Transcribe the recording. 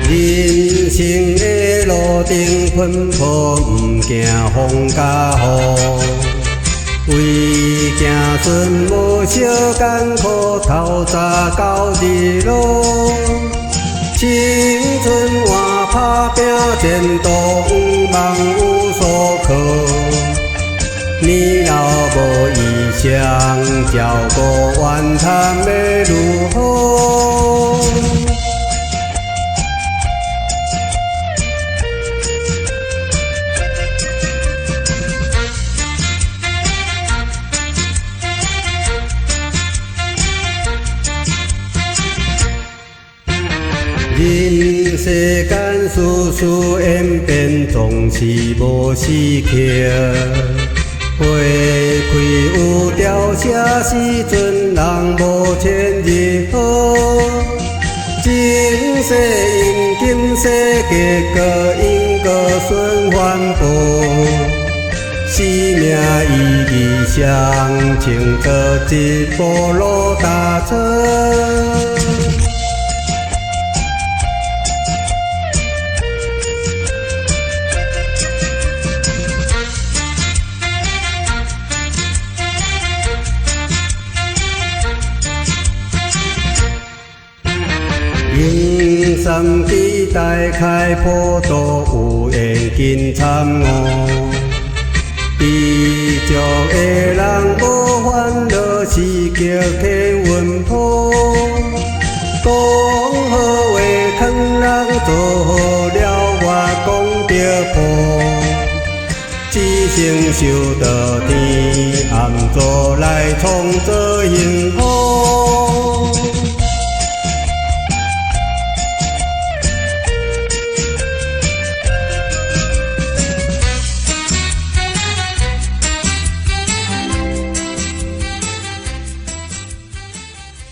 人生的路顶奔波，不惊风甲雨，为行顺无少艰苦，透早到日落。青春换打拼前途，不茫有所靠。年老无异乡，照顾怨叹要如何？人世间事事演变，总是无死去。花开有凋谢时阵，人无千日好。前世因今世结果，因果循环播。生命意义上，情做一步路踏出。迎山期待开坡道，有缘紧参悟。知足的人无烦恼，是叫天运谱。讲好话劝人做好了，我讲着破。只成受到天暗做来创造幸福。